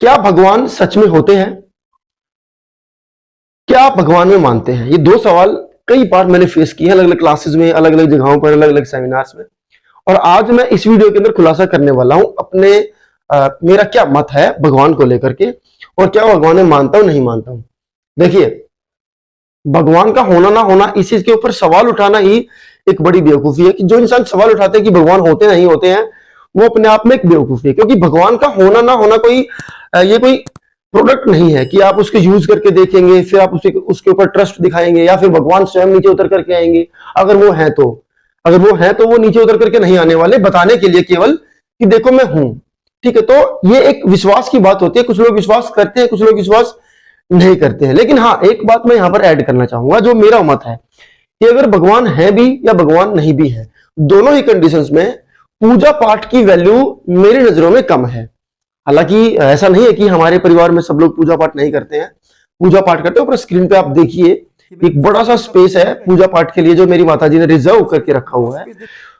क्या भगवान सच में होते हैं? क्या आप भगवान में मानते हैं? ये दो सवाल कई बार मैंने फेस किए हैं अलग अलग क्लासेस में, अलग अलग जगहों पर, अलग अलग सेमिनार्स में। और आज मैं इस वीडियो के अंदर खुलासा करने वाला हूं अपने मेरा क्या मत है भगवान को लेकर के, और क्या भगवान में मानता हूं नहीं मानता हूं। देखिए, भगवान का होना ना होना इस चीज के ऊपर सवाल उठाना ही एक बड़ी बेवकूफी है। कि जो इंसान सवाल उठाते हैं कि भगवान होते नहीं होते हैं, वो अपने आप में एक बेवकूफी है। क्योंकि भगवान का होना ना होना कोई ये कोई प्रोडक्ट नहीं है कि आप उसके यूज करके देखेंगे, फिर आप उसके ऊपर ट्रस्ट दिखाएंगे, या फिर भगवान स्वयं नीचे उतर करके आएंगे। अगर वो है तो अगर वो है तो वो नीचे उतर करके नहीं आने वाले, बताने के लिए केवल कि देखो मैं हूं। ठीक है, तो ये एक विश्वास की बात होती है। कुछ लोग विश्वास करते हैं, कुछ लोग विश्वास नहीं करते हैं। लेकिन हाँ, एक बात मैं यहां पर ऐड करना चाहूंगा, जो मेरा मत है कि अगर भगवान है भी या भगवान नहीं भी है, दोनों ही कंडीशंस में पूजा पाठ की वैल्यू मेरी नजरों में कम है। हालांकि ऐसा नहीं है कि हमारे परिवार में सब लोग पूजा पाठ नहीं करते हैं, पूजा पाठ करते हैं। पर स्क्रीन पे आप देखिए, एक बड़ा सा स्पेस है पूजा पाठ के लिए जो मेरी माताजी ने रिजर्व करके रखा हुआ है।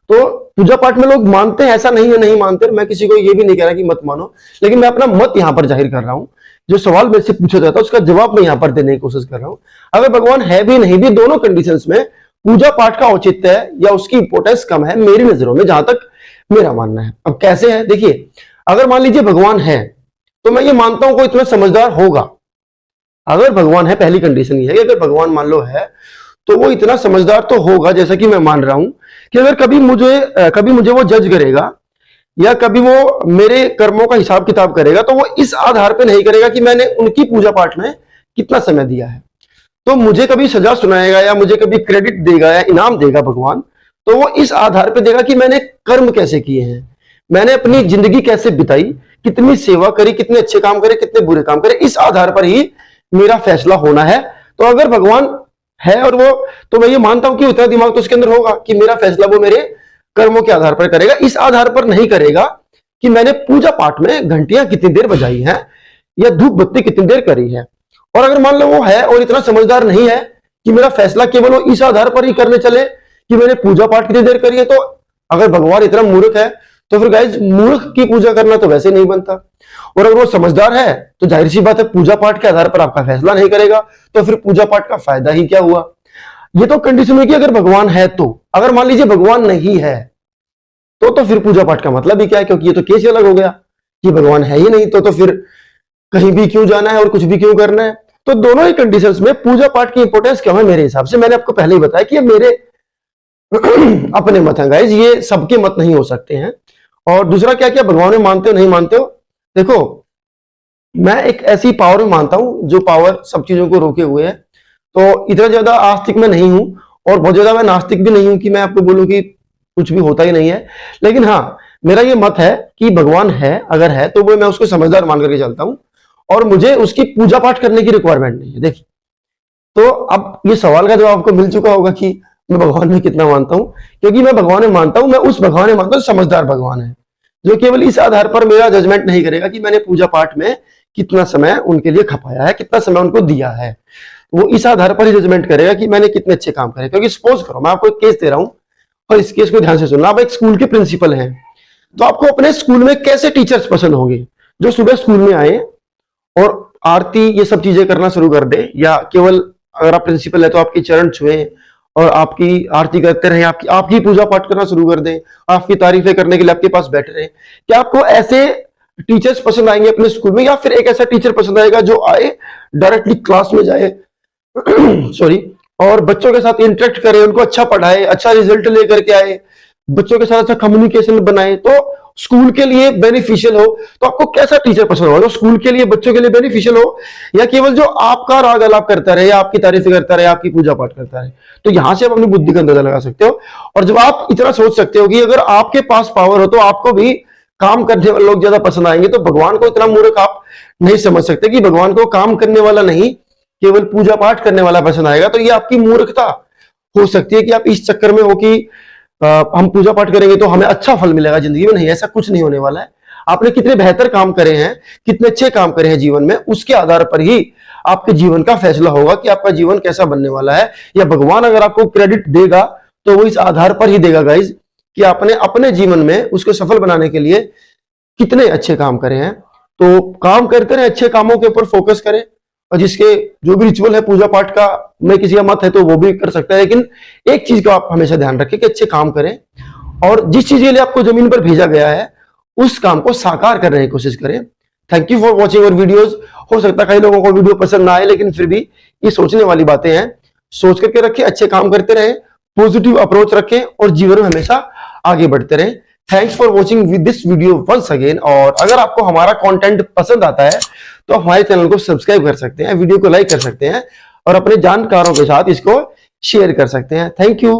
तो पूजा पाठ में लोग मानते हैं, ऐसा नहीं है नहीं मानते। मैं किसी को ये भी नहीं कह रहा कि मत मानो, लेकिन मैं अपना मत यहां पर जाहिर कर रहा हूं। जो सवाल मेरे से पूछा जाता है उसका जवाब मैं यहां पर देने की कोशिश कर रहा हूं। अगर भगवान है भी नहीं भी, दोनों कंडीशंस में पूजा पाठ का औचित्य है या उसकी इंपोर्टेंस कम है मेरी नजरों में, जहां तक मेरा मानना है। अब कैसे है, देखिए, अगर मान लीजिए भगवान है तो मैं ये मानता हूं कोई इतना समझदार होगा। अगर भगवान है, पहली कंडीशन ये है कि अगर भगवान मान लो है तो वो इतना समझदार तो होगा, जैसा कि मैं मान रहा हूं कि अगर कभी मुझे वो जज करेगा या कभी वो मेरे कर्मों का हिसाब किताब करेगा, तो वो इस आधार पे नहीं करेगा कि मैंने उनकी पूजा पाठ में कितना समय दिया है। तो मुझे कभी सजा सुनाएगा या मुझे कभी क्रेडिट देगा या इनाम देगा भगवान, तो वो इस आधार पे देगा कि मैंने कर्म कैसे किए हैं, मैंने अपनी जिंदगी कैसे बिताई, कितनी सेवा करी, कितने अच्छे काम करे, कितने बुरे काम करे। इस आधार पर ही मेरा फैसला होना है। तो अगर भगवान है और वो, तो मैं ये मानता हूं कि उतना दिमाग तो उसके अंदर होगा कि मेरा फैसला वो मेरे कर्मों के आधार पर करेगा। इस आधार पर नहीं करेगा कि मैंने पूजा पाठ में घंटियां कितनी देर बजाई हैं या धूप बत्ती कितनी देर करी है। और अगर मान लो वो है और इतना समझदार नहीं है कि मेरा फैसला केवल वो इस आधार पर ही करने चले कि मैंने पूजा पाठ कितनी देर करी है, तो अगर भगवान इतना मूर्ख है तो फिर गाइस, मूर्ख की पूजा करना तो वैसे नहीं बनता। और अगर वो समझदार है तो जाहिर सी बात है पूजा पाठ के आधार पर आपका फैसला नहीं करेगा, तो फिर पूजा पाठ का फायदा ही क्या हुआ। ये तो कंडीशन हुई कि अगर भगवान है तो। अगर मान लीजिए भगवान नहीं है तो फिर पूजा पाठ का मतलब ही क्या है, क्योंकि ये तो केस अलग हो गया कि भगवान है ही नहीं तो फिर कहीं भी क्यों जाना है और कुछ भी क्यों करना है। तो दोनों ही कंडीशंस में पूजा पाठ की इंपोर्टेंस क्यों है मेरे हिसाब से, मैंने आपको पहले ही बताया कि ये मेरे अपने मत हैं गाइज, ये सबके मत नहीं हो सकते हैं। और दूसरा क्या क्या भगवान में मानते हो नहीं मानते हो, देखो, मैं एक ऐसी पावर में मानता हूं जो पावर सब चीजों को रोके हुए है। तो इतना ज्यादा आस्तिक मैं नहीं हूं और बहुत ज्यादा मैं नास्तिक भी नहीं हूं कि मैं आपको बोलूं कि कुछ भी होता ही नहीं है। लेकिन हाँ, मेरा ये मत है कि भगवान है, अगर है तो वो मैं उसको समझदार मान करके चलता हूं और मुझे उसकी पूजा पाठ करने की रिक्वायरमेंट नहीं है। देखिए, तो अब ये सवाल का जवाब आपको मिल चुका होगा कि मैं भगवान में कितना मानता हूं। क्योंकि मैं भगवान में मानता हूं, मैं उस भगवान में मानता हूं समझदार भगवान है, जो केवल इस आधार पर मेरा जजमेंट नहीं करेगा कि मैंने पूजा पाठ में कितना समय उनके लिए खपाया है, कितना समय उनको दिया है। वो इस आधार पर ही जजमेंट करेगा कि मैंने कितने अच्छे काम करे। क्योंकि सपोज करो मैं आपको एक केस दे रहा हूं और इस केस को ध्यान से सुनना। आप एक स्कूल के प्रिंसिपल हैं, तो आपको अपने स्कूल में कैसे टीचर्स पसंद होंगे? जो सुबह स्कूल में आए और आरती ये सब चीजें करना शुरू कर दे, या केवल अगर आप प्रिंसिपल है तो आपके चरण छुए और आपकी आरती करते रहे, आपकी पूजा पाठ करना शुरू कर दें, आपकी तारीफें करने के लिए आपके पास बैठे रहे। क्या आपको ऐसे टीचर्स पसंद आएंगे अपने स्कूल में, या फिर एक ऐसा टीचर पसंद आएगा जो आए डायरेक्टली क्लास में जाए सॉरी, और बच्चों के साथ इंटरेक्ट करे, उनको अच्छा पढ़ाए, अच्छा रिजल्ट लेकर के आए, बच्चों के साथ अच्छा कम्युनिकेशन बनाए, तो स्कूल के लिए बेनिफिशियल हो? तो आपको कैसा टीचर पसंद होगा? जो स्कूल के लिए, बच्चों के लिए बेनिफिशियल हो, या केवल जो आपका राग अलाप करता रहे, आपकी तारीफ करता रहे, आपकी पूजा पाठ करता रहे? तो यहां से आप अपनी बुद्धि का अंदाजा लगा सकते हो। और जब आप इतना सोच सकते हो कि अगर आपके पास पावर हो तो आपको भी काम करने वाले लोग ज्यादा पसंद आएंगे, तो भगवान को इतना मूर्ख आप नहीं समझ सकते कि भगवान को काम करने वाला नहीं, केवल पूजा पाठ करने वाला पसंद आएगा। तो ये आपकी मूर्खता हो सकती है कि आप इस चक्कर में हो कि हम पूजा पाठ करेंगे तो हमें अच्छा फल मिलेगा जिंदगी में। नहीं, ऐसा कुछ नहीं होने वाला है। आपने कितने बेहतर काम करे हैं, कितने अच्छे काम करे हैं जीवन में, उसके आधार पर ही आपके जीवन का फैसला होगा कि आपका जीवन कैसा बनने वाला है। या भगवान अगर आपको क्रेडिट देगा तो वो इस आधार पर ही देगा गाइज कि आपने अपने जीवन में उसको सफल बनाने के लिए कितने अच्छे काम करे हैं। तो काम करते रहे, अच्छे कामों के ऊपर फोकस करें, और जिसके जो भी रिचुअल है पूजा पाठ का, मैं किसी का मत है तो वो भी कर सकता है, लेकिन एक चीज का आप हमेशा ध्यान रखें कि अच्छे काम करें, और जिस चीज के लिए आपको जमीन पर भेजा गया है उस काम को साकार करने की कोशिश करें। Thank you for watching our videos. हो सकता है कई लोगों को वीडियो पसंद ना आए, लेकिन फिर भी ये सोचने वाली बातें हैं। सोच करके रखें, अच्छे काम करते रहे, पॉजिटिव अप्रोच रखें और जीवन में हमेशा आगे बढ़ते रहें। Thanks for watching with this video once again. और अगर आपको हमारा कंटेंट पसंद आता है तो आप हमारे चैनल को सब्सक्राइब कर सकते हैं, वीडियो को लाइक कर सकते हैं और अपने जानकारों के साथ इसको शेयर कर सकते हैं। Thank you.